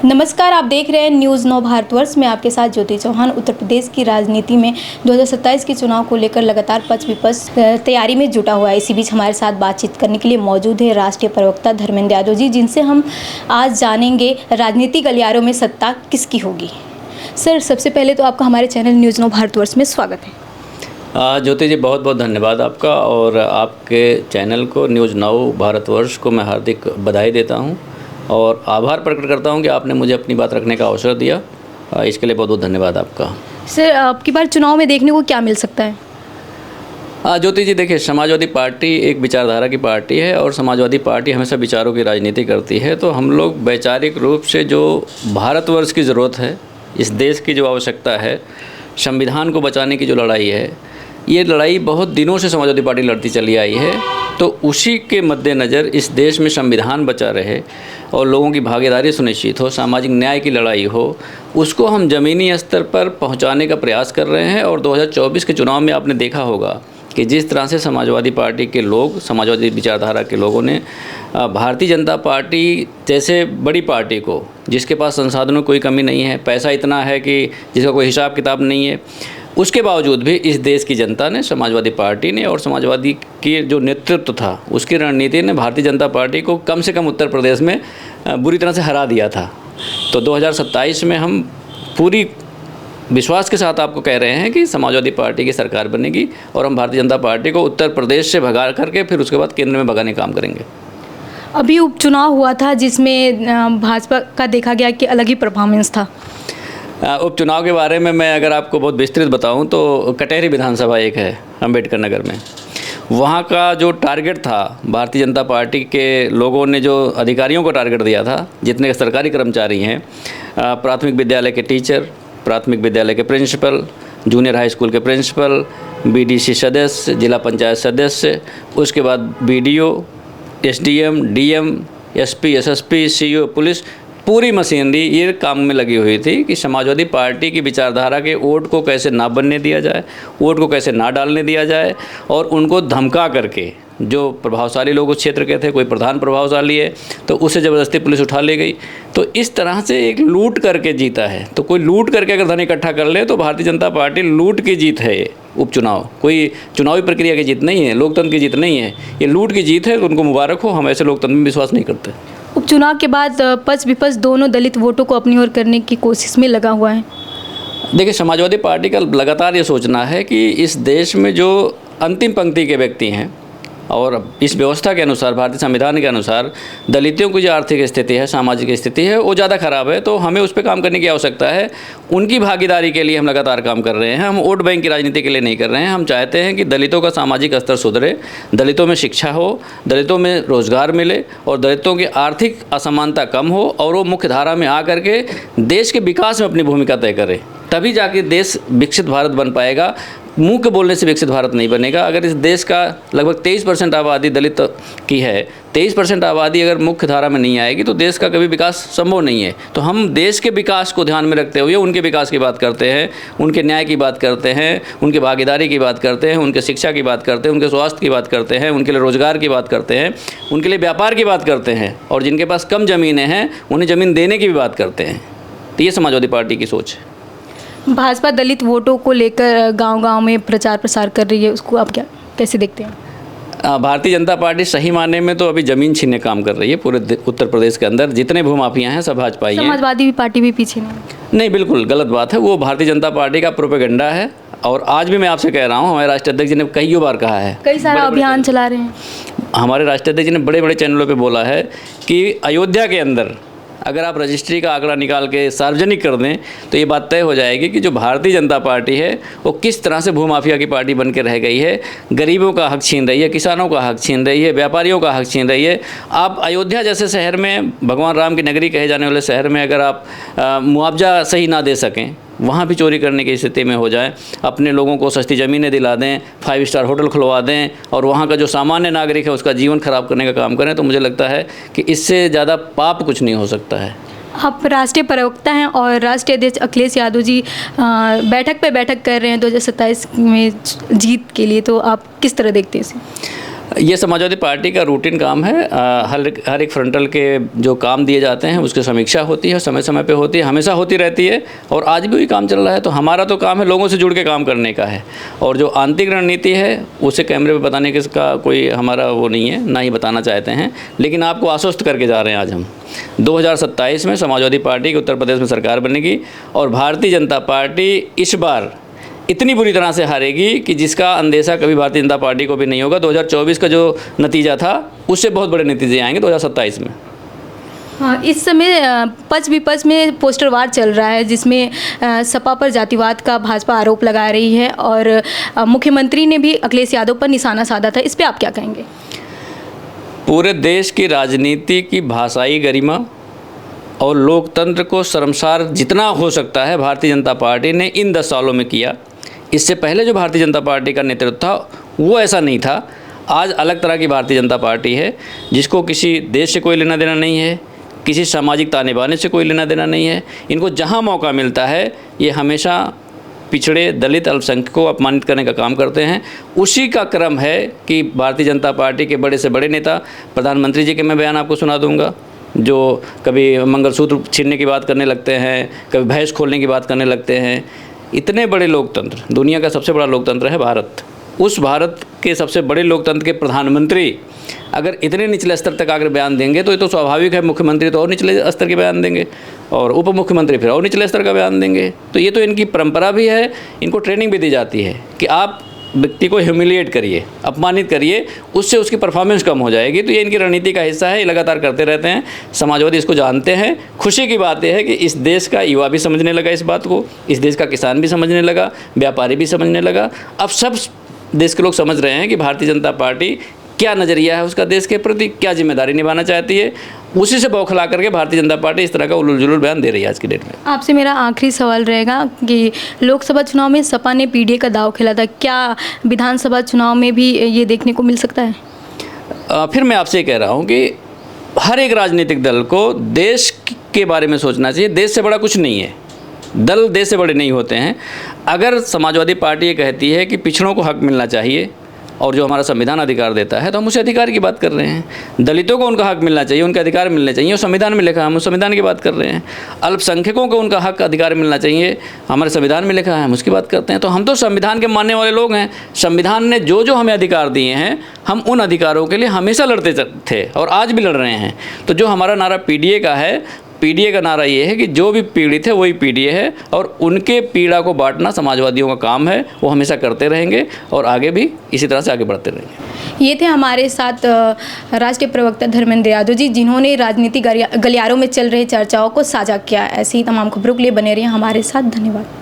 नमस्कार, आप देख रहे हैं न्यूज़ 9 भारतवर्ष में आपके साथ ज्योति चौहान। उत्तर प्रदेश की राजनीति में 2027 के चुनाव को लेकर लगातार पक्ष विपक्ष तैयारी में जुटा हुआ है। इसी बीच हमारे साथ बातचीत करने के लिए मौजूद है राष्ट्रीय प्रवक्ता धर्मेंद्र यादव जी, जिनसे हम आज जानेंगे राजनीतिक गलियारों में सत्ता किसकी होगी। सर, सबसे पहले तो आपका हमारे चैनल न्यूज़ 9 भारतवर्ष में स्वागत है। ज्योति जी, बहुत बहुत धन्यवाद आपका, और आपके चैनल को न्यूज़ 9 भारतवर्ष को मैं हार्दिक बधाई देता हूं और आभार प्रकट करता हूं कि आपने मुझे अपनी बात रखने का अवसर दिया। इसके लिए बहुत बहुत धन्यवाद आपका। सर, आपकी बार चुनाव में देखने को क्या मिल सकता है? ज्योति जी, देखिए, समाजवादी पार्टी एक विचारधारा की पार्टी है और समाजवादी पार्टी हमेशा विचारों की राजनीति करती है। तो हम लोग वैचारिक रूप से जो भारतवर्ष की ज़रूरत है, इस देश की जो आवश्यकता है, संविधान को बचाने की जो लड़ाई है, ये लड़ाई बहुत दिनों से समाजवादी पार्टी लड़ती चली आई है। तो उसी के मद्देनज़र इस देश में संविधान बचा रहे और लोगों की भागीदारी सुनिश्चित हो, सामाजिक न्याय की लड़ाई हो, उसको हम ज़मीनी स्तर पर पहुंचाने का प्रयास कर रहे हैं। और 2024 के चुनाव में आपने देखा होगा कि जिस तरह से समाजवादी पार्टी के लोग, समाजवादी विचारधारा के लोगों ने भारतीय जनता पार्टी जैसे बड़ी पार्टी को, जिसके पास संसाधनों की कोई कमी नहीं है, पैसा इतना है कि जिसका कोई हिसाब किताब नहीं है, उसके बावजूद भी इस देश की जनता ने, समाजवादी पार्टी ने और समाजवादी की जो नेतृत्व था, उसकी रणनीति ने भारतीय जनता पार्टी को कम से कम उत्तर प्रदेश में बुरी तरह से हरा दिया था। तो 2027 में हम पूरी विश्वास के साथ आपको कह रहे हैं कि समाजवादी पार्टी की सरकार बनेगी और हम भारतीय जनता पार्टी को उत्तर प्रदेश से भगा करके फिर उसके बाद केंद्र में भगाने का काम करेंगे। अभी उपचुनाव हुआ था जिसमें भाजपा का देखा गया कि अलग ही परफॉर्मेंस था। उपचुनाव के बारे में मैं अगर आपको बहुत विस्तृत बताऊं तो कटहरी विधानसभा एक है अम्बेडकर नगर में, वहाँ का जो टारगेट था, भारतीय जनता पार्टी के लोगों ने जो अधिकारियों को टारगेट दिया था, जितने सरकारी कर्मचारी हैं, प्राथमिक विद्यालय के टीचर, प्राथमिक विद्यालय के प्रिंसिपल, जूनियर हाई स्कूल के प्रिंसिपल, बीडीसी सदस्य, जिला पंचायत सदस्य, उसके बाद BDO, SDM, DM, SP, SSP, CEO, police, पूरी मशीनरी ये काम में लगी हुई थी कि समाजवादी पार्टी की विचारधारा के वोट को कैसे ना बनने दिया जाए, वोट को कैसे ना डालने दिया जाए, और उनको धमका करके, जो प्रभावशाली लोग उस क्षेत्र के थे, कोई प्रधान प्रभावशाली है तो उसे ज़बरदस्ती पुलिस उठा ले गई। तो इस तरह से एक लूट करके जीता है। तो कोई लूट करके अगर धन इकट्ठा कर ले तो भारतीय जनता पार्टी लूट की जीत है। ये उपचुनाव कोई चुनावी प्रक्रिया की जीत नहीं है, लोकतंत्र की जीत नहीं है, ये लूट की जीत है। तो उनको मुबारक हो, हम ऐसे लोकतंत्र में विश्वास नहीं करते। उपचुनाव के बाद पक्ष विपक्ष दोनों दलित वोटों को अपनी ओर करने की कोशिश में लगा हुआ है। देखिए, समाजवादी पार्टी का लगातार ये सोचना है कि इस देश में जो अंतिम पंक्ति के व्यक्ति हैं और इस व्यवस्था के अनुसार, भारतीय संविधान के अनुसार, दलितों की जो आर्थिक स्थिति है, सामाजिक स्थिति है, वो ज़्यादा ख़राब है। तो हमें उस पर काम करने की आवश्यकता है। उनकी भागीदारी के लिए हम लगातार काम कर रहे हैं। हम वोट बैंक की राजनीति के लिए नहीं कर रहे हैं। हम चाहते हैं कि दलितों का सामाजिक स्तर सुधरे, दलितों में शिक्षा हो, दलितों में रोज़गार मिले और दलितों की आर्थिक असमानता कम हो और वो मुख्य धारा में आ करके देश के विकास में अपनी भूमिका तय करे। तभी जाके देश विकसित भारत बन पाएगा। मुंह के बोलने से विकसित भारत नहीं बनेगा। अगर इस देश का लगभग 23% आबादी दलित की है, 23% आबादी अगर मुख्य धारा में नहीं आएगी तो देश का कभी विकास संभव नहीं है। तो हम देश के विकास को ध्यान में रखते हुए उनके विकास की बात करते हैं, उनके न्याय की बात करते हैं, उनकी भागीदारी की बात करते हैं, उनके शिक्षा की बात करते हैं, उनके स्वास्थ्य की बात करते हैं, उनके लिए रोज़गार की बात करते हैं, उनके लिए व्यापार की बात करते हैं, और जिनके पास कम ज़मीनें हैं उन्हें ज़मीन देने की भी बात करते हैं। तो ये समाजवादी पार्टी की सोच है। भाजपा दलित वोटों को लेकर गांव-गांव में प्रचार प्रसार कर रही है, उसको आप कैसे देखते हैं? भारतीय जनता पार्टी सही मायने में तो अभी ज़मीन छीनने काम कर रही है। पूरे उत्तर प्रदेश के अंदर जितने भूमाफिया हैं सब भाजपा ही हैं। समाजवादी पार्टी भी पीछे नहीं, बिल्कुल गलत बात है। वो भारतीय जनता पार्टी का प्रोपेगेंडा है। और आज भी मैं आपसे कह रहा हूँ, हमारे राष्ट्रीय अध्यक्ष जी ने कई बार कहा है, कई सारा अभियान चला रहे हैं। हमारे राष्ट्रीय अध्यक्ष जी ने बड़े बड़े चैनलों पर बोला है कि अयोध्या के अंदर अगर आप रजिस्ट्री का आंकड़ा निकाल के सार्वजनिक कर दें तो ये बात तय हो जाएगी कि जो भारतीय जनता पार्टी है वो किस तरह से भूमाफिया की पार्टी बन के रह गई है। गरीबों का हक छीन रही है, किसानों का हक छीन रही है, व्यापारियों का हक छीन रही है। आप अयोध्या जैसे शहर में, भगवान राम की नगरी कहे जाने वाले शहर में, अगर आप मुआवजा सही ना दे सकें, वहाँ भी चोरी करने की स्थिति में हो जाए, अपने लोगों को सस्ती ज़मीनें दिला दें, 5 स्टार होटल खुलवा दें और वहाँ का जो सामान्य नागरिक है उसका जीवन ख़राब करने का काम करें, तो मुझे लगता है कि इससे ज़्यादा पाप कुछ नहीं हो सकता है। आप राष्ट्रीय प्रवक्ता हैं और राष्ट्रीय अध्यक्ष अखिलेश यादव जी बैठक पे बैठक कर रहे हैं 2027 में जीत के लिए, तो आप किस तरह देखते हैं इसे? ये समाजवादी पार्टी का रूटीन काम है। हर एक फ्रंटल के जो काम दिए जाते हैं उसकी समीक्षा होती है, समय समय पे होती है, हमेशा होती रहती है और आज भी वही काम चल रहा है। तो हमारा तो काम है लोगों से जुड़ के काम करने का है और जो आंतरिक रणनीति है उसे कैमरे पे बताने का कोई हमारा वो नहीं है, ना ही बताना चाहते हैं। लेकिन आपको आश्वस्त करके जा रहे हैं आज हम 2027 में समाजवादी पार्टी की उत्तर प्रदेश में सरकार बनेगी और भारतीय जनता पार्टी इस बार इतनी बुरी तरह से हारेगी कि जिसका अंदेशा कभी भारतीय जनता पार्टी को भी नहीं होगा। 2024 का जो नतीजा था उससे बहुत बड़े नतीजे आएंगे 2027 में। हाँ, इस समय पक्ष विपक्ष में पोस्टर वार चल रहा है जिसमें सपा पर जातिवाद का भाजपा आरोप लगा रही है और मुख्यमंत्री ने भी अखिलेश यादव पर निशाना साधा था। इस पर आप क्या कहेंगे? पूरे देश की राजनीति की भाषाई गरिमा और लोकतंत्र को शर्मसार जितना हो सकता है भारतीय जनता पार्टी ने इन 10 सालों में किया। इससे पहले जो भारतीय जनता पार्टी का नेतृत्व था वो ऐसा नहीं था। आज अलग तरह की भारतीय जनता पार्टी है जिसको किसी देश से कोई लेना देना नहीं है, किसी सामाजिक ताने बाने से कोई लेना देना नहीं है। इनको जहां मौका मिलता है ये हमेशा पिछड़े, दलित, अल्पसंख्यकों को अपमानित करने का काम करते हैं। उसी का क्रम है कि भारतीय जनता पार्टी के बड़े से बड़े नेता, प्रधानमंत्री जी के मैं बयान आपको सुना दूंगा, जो कभी मंगलसूत्र छीनने की बात करने लगते हैं, कभी भैंस खोलने की बात करने लगते हैं। इतने बड़े लोकतंत्र, दुनिया का सबसे बड़ा लोकतंत्र है भारत, उस भारत के सबसे बड़े लोकतंत्र के प्रधानमंत्री अगर इतने निचले स्तर तक आकर बयान देंगे तो ये तो स्वाभाविक है। मुख्यमंत्री तो और निचले स्तर के बयान देंगे और उप मुख्यमंत्री फिर और निचले स्तर का बयान देंगे। तो ये तो इनकी परंपरा भी है, इनको ट्रेनिंग भी दी जाती है कि आप व्यक्ति को ह्यूमिलिएट करिए, अपमानित करिए, उससे उसकी परफॉर्मेंस कम हो जाएगी। तो ये इनकी रणनीति का हिस्सा है, ये लगातार करते रहते हैं। समाजवादी इसको जानते हैं। खुशी की बात यह है कि इस देश का युवा भी समझने लगा इस बात को, इस देश का किसान भी समझने लगा, व्यापारी भी समझने लगा। अब सब देश के लोग समझ रहे हैं कि भारतीय जनता पार्टी क्या नज़रिया है उसका देश के प्रति, क्या जिम्मेदारी निभाना चाहती है। उसी से बौखला करके भारतीय जनता पार्टी इस तरह का उलूल जुलूल बयान दे रही है आज की डेट में। आपसे मेरा आखिरी सवाल रहेगा कि लोकसभा चुनाव में सपा ने पीडीए का दांव खेला था, क्या विधानसभा चुनाव में भी ये देखने को मिल सकता है? फिर मैं आपसे कह रहा हूँ कि हर एक राजनीतिक दल को देश के बारे में सोचना चाहिए। देश से बड़ा कुछ नहीं है, दल देश से बड़े नहीं होते हैं। अगर समाजवादी पार्टी ये कहती है कि पिछड़ों को हक मिलना चाहिए और जो हमारा संविधान अधिकार देता है तो हम उसे अधिकार की बात कर रहे हैं। दलितों को उनका हक मिलना चाहिए, उनके अधिकार मिलने चाहिए, वो संविधान में लिखा है, हम उस संविधान की बात कर रहे हैं। अल्पसंख्यकों को उनका हक अधिकार मिलना चाहिए, हमारे संविधान में लिखा है, हम उसकी बात करते हैं। तो हम तो संविधान के मानने वाले लोग हैं। संविधान ने जो जो हमें अधिकार दिए हैं हम उन अधिकारों के लिए हमेशा लड़ते थे और आज भी लड़ रहे हैं। तो जो हमारा नारा पीडीए का है, पीडीए का नारा ये है कि जो भी पीड़ित है वही पीडीए है और उनके पीड़ा को बांटना समाजवादियों का काम है। वो हमेशा करते रहेंगे और आगे भी इसी तरह से आगे बढ़ते रहेंगे। ये थे हमारे साथ राष्ट्रीय प्रवक्ता धर्मेंद्र यादव जी, जिन्होंने राजनीतिक गलियारों में चल रही चर्चाओं को साझा किया। ऐसी ही तमाम खबरों के लिए बने रहिए हमारे साथ। धन्यवाद।